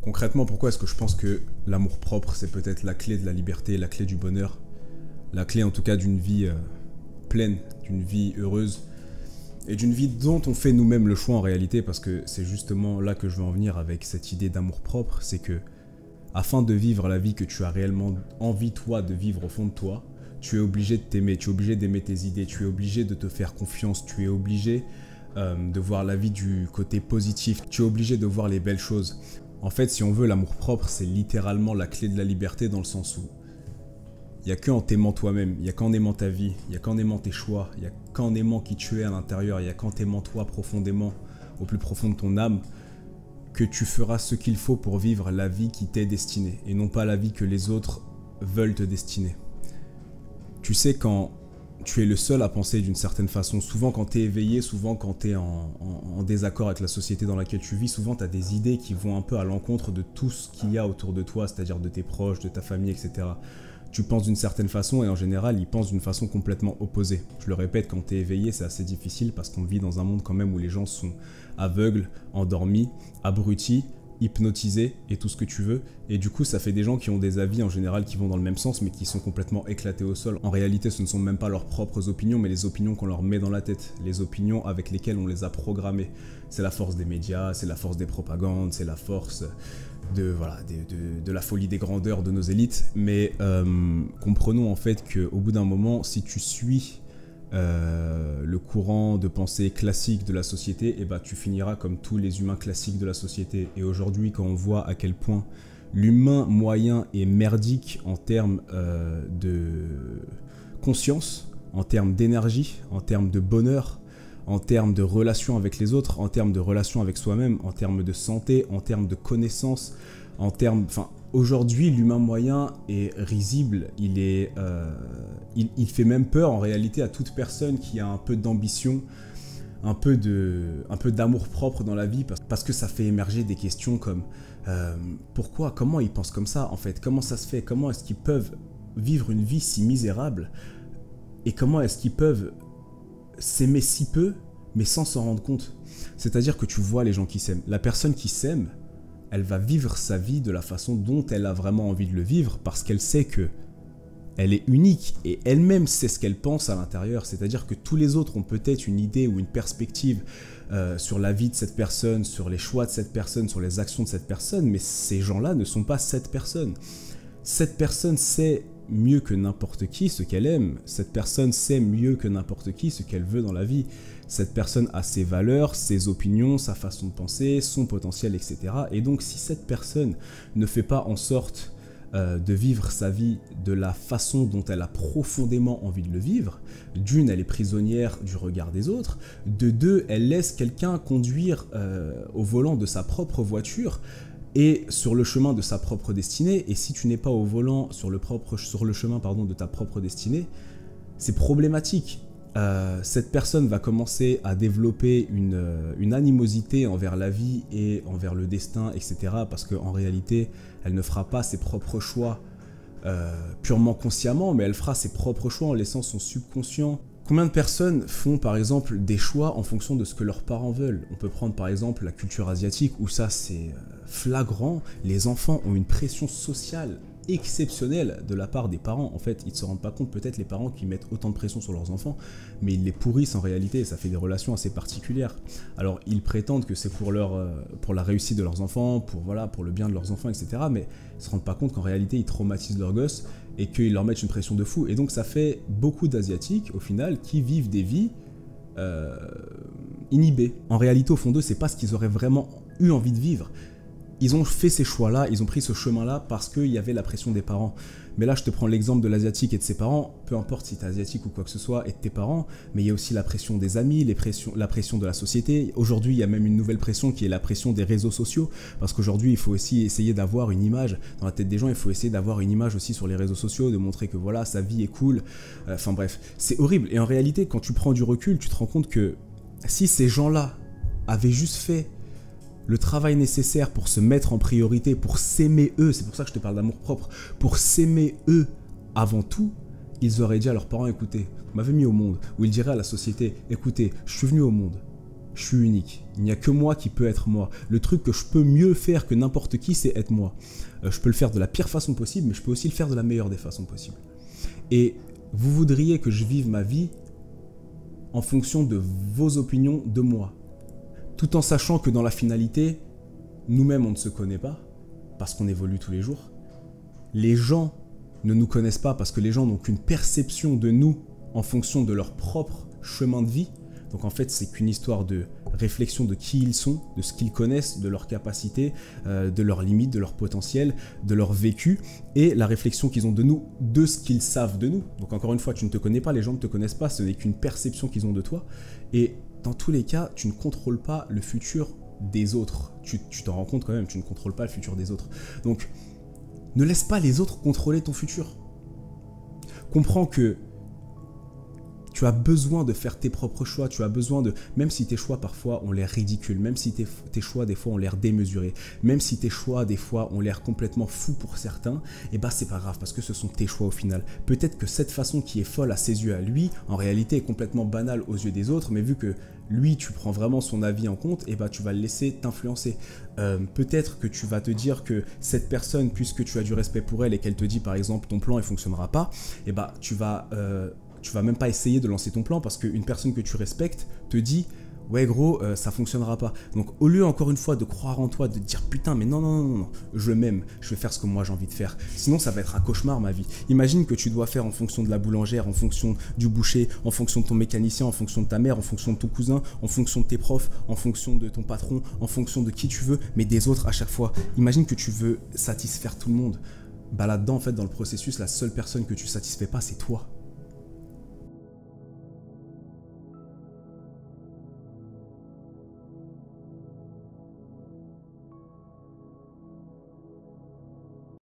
Concrètement, pourquoi est-ce que je pense que l'amour-propre, c'est peut-être la clé de la liberté, la clé du bonheur, la clé en tout cas d'une vie pleine, d'une vie heureuse, et d'une vie dont on fait nous-mêmes le choix en réalité, parce que c'est justement là que je veux en venir avec cette idée d'amour-propre, c'est que afin de vivre la vie que tu as réellement envie toi de vivre au fond de toi, tu es obligé de t'aimer, tu es obligé d'aimer tes idées, tu es obligé de te faire confiance, tu es obligé de voir la vie du côté positif, tu es obligé de voir les belles choses. En fait, si on veut, l'amour-propre, c'est littéralement la clé de la liberté dans le sens où il n'y a qu'en t'aimant toi-même, il n'y a qu'en aimant ta vie, il n'y a qu'en aimant tes choix, il n'y a qu'en aimant qui tu es à l'intérieur, il n'y a qu'en t'aimant toi profondément, au plus profond de ton âme, que tu feras ce qu'il faut pour vivre la vie qui t'est destinée, et non pas la vie que les autres veulent te destiner. Tu sais, quand tu es le seul à penser d'une certaine façon, souvent quand tu es éveillé, souvent quand tu es en désaccord avec la société dans laquelle tu vis, souvent tu as des idées qui vont un peu à l'encontre de tout ce qu'il y a autour de toi, c'est-à-dire de tes proches, de ta famille, etc. Tu penses d'une certaine façon et en général, ils pensent d'une façon complètement opposée. Je le répète, quand tu es éveillé, c'est assez difficile parce qu'on vit dans un monde quand même où les gens sont aveugles, endormis, abrutis, hypnotisés et tout ce que tu veux. Et du coup, ça fait des gens qui ont des avis en général qui vont dans le même sens mais qui sont complètement éclatés au sol. En réalité, ce ne sont même pas leurs propres opinions, mais les opinions qu'on leur met dans la tête, les opinions avec lesquelles on les a programmés. C'est la force des médias, c'est la force des propagandes, c'est la force de la folie des grandeurs de nos élites. Mais comprenons en fait qu'au bout d'un moment, si tu suis le courant de pensée classique de la société, et tu finiras comme tous les humains classiques de la société. Et aujourd'hui, quand on voit à quel point l'humain moyen est merdique en termes de conscience, en termes d'énergie, en termes de bonheur, en termes de relations avec les autres, en termes de relations avec soi-même, en termes de santé, en termes de connaissances, en termes... Aujourd'hui, l'humain moyen est risible, il fait même peur en réalité à toute personne qui a un peu d'ambition, un peu d'amour propre dans la vie, parce que ça fait émerger des questions comme pourquoi, comment ils pensent comme ça en fait, comment ça se fait, comment est-ce qu'ils peuvent vivre une vie si misérable, et comment est-ce qu'ils peuvent s'aimer si peu, mais sans s'en rendre compte. C'est-à-dire que tu vois les gens qui s'aiment, la personne qui s'aime, elle va vivre sa vie de la façon dont elle a vraiment envie de le vivre parce qu'elle sait que elle est unique et elle-même sait ce qu'elle pense à l'intérieur. C'est-à-dire que tous les autres ont peut-être une idée ou une perspective sur la vie de cette personne, sur les choix de cette personne, sur les actions de cette personne, mais ces gens-là ne sont pas cette personne. Cette personne sait mieux que n'importe qui ce qu'elle aime. Cette personne sait mieux que n'importe qui ce qu'elle veut dans la vie. Cette personne a ses valeurs, ses opinions, sa façon de penser, son potentiel, etc. Et donc si cette personne ne fait pas en sorte de vivre sa vie de la façon dont elle a profondément envie de le vivre, d'une, elle est prisonnière du regard des autres, de deux, elle laisse quelqu'un conduire au volant de sa propre voiture et sur le chemin de sa propre destinée. Et si tu n'es pas au volant sur le chemin de ta propre destinée, c'est problématique. Cette personne va commencer à développer une animosité envers la vie et envers le destin, etc. Parce qu'en réalité, elle ne fera pas ses propres choix purement consciemment, mais elle fera ses propres choix en laissant son subconscient. Combien de personnes font par exemple des choix en fonction de ce que leurs parents veulent? On peut prendre par exemple la culture asiatique où ça c'est flagrant, les enfants ont une pression sociale exceptionnelle de la part des parents. En fait, ils ne se rendent pas compte, peut-être les parents qui mettent autant de pression sur leurs enfants, mais ils les pourrissent en réalité et ça fait des relations assez particulières. Alors ils prétendent que c'est pour la réussite de leurs enfants, pour le bien de leurs enfants, etc. Mais ils ne se rendent pas compte qu'en réalité ils traumatisent leurs gosses et qu'ils leur mettent une pression de fou. Et donc ça fait beaucoup d'Asiatiques au final qui vivent des vies inhibées. En réalité au fond d'eux, c'est pas ce qu'ils auraient vraiment eu envie de vivre. Ils ont fait ces choix-là, ils ont pris ce chemin-là parce qu'il y avait la pression des parents. Mais là, je te prends l'exemple de l'Asiatique et de ses parents, peu importe si tu es asiatique ou quoi que ce soit, et de tes parents, mais il y a aussi la pression des amis, la pression de la société. Aujourd'hui, il y a même une nouvelle pression qui est la pression des réseaux sociaux, parce qu'aujourd'hui, il faut aussi essayer d'avoir une image dans la tête des gens, il faut essayer d'avoir une image aussi sur les réseaux sociaux, de montrer que voilà, sa vie est cool. Enfin bref, c'est horrible. Et en réalité, quand tu prends du recul, tu te rends compte que si ces gens-là avaient juste fait le travail nécessaire pour se mettre en priorité, pour s'aimer eux, c'est pour ça que je te parle d'amour propre, pour s'aimer eux avant tout, ils auraient dit à leurs parents, écoutez, vous m'avez mis au monde, ou ils diraient à la société, écoutez, je suis venu au monde, Je suis unique. Il n'y a que moi qui peux être moi. Le truc que je peux mieux faire que n'importe qui, c'est être moi. Je peux le faire de la pire façon possible, mais je peux aussi le faire de la meilleure des façons possibles. Et vous voudriez que je vive ma vie en fonction de vos opinions de moi. Tout en sachant que dans la finalité, nous-mêmes, on ne se connaît pas, parce qu'on évolue tous les jours. Les gens ne nous connaissent pas parce que les gens n'ont qu'une perception de nous en fonction de leur propre chemin de vie. Donc en fait, c'est qu'une histoire de réflexion de qui ils sont, de ce qu'ils connaissent, de leurs capacités, de leurs limites, de leur potentiel, de leur vécu, et la réflexion qu'ils ont de nous, de ce qu'ils savent de nous. Donc encore une fois, tu ne te connais pas, les gens ne te connaissent pas, ce n'est qu'une perception qu'ils ont de toi. Et dans tous les cas, tu ne contrôles pas le futur des autres. Tu t'en rends compte quand même, tu ne contrôles pas le futur des autres. Donc, ne laisse pas les autres contrôler ton futur. Comprends que tu as besoin de faire tes propres choix, tu as besoin de... Même si tes choix parfois ont l'air ridicules, même si tes choix des fois ont l'air démesurés, même si tes choix des fois ont l'air complètement fous pour certains, et bah c'est pas grave parce que ce sont tes choix au final. Peut-être que cette façon qui est folle à ses yeux à lui, en réalité est complètement banale aux yeux des autres, mais vu que lui tu prends vraiment son avis en compte, et bah tu vas le laisser t'influencer. Peut-être que tu vas te dire que cette personne, puisque tu as du respect pour elle et qu'elle te dit par exemple ton plan il fonctionnera pas, et bah tu vas même pas essayer de lancer ton plan parce qu'une personne que tu respectes te dit ouais gros ça fonctionnera pas. Donc au lieu encore une fois de croire en toi, de te dire putain mais non, je m'aime, je vais faire ce que moi j'ai envie de faire, sinon ça va être un cauchemar ma vie. Imagine que tu dois faire en fonction de la boulangère, en fonction du boucher, en fonction de ton mécanicien, en fonction de ta mère, en fonction de ton cousin, en fonction de tes profs, en fonction de ton patron, en fonction de qui tu veux, mais des autres à chaque fois. Imagine que tu veux satisfaire tout le monde. Bah là-dedans en fait dans le processus, la seule personne que tu satisfais pas c'est toi.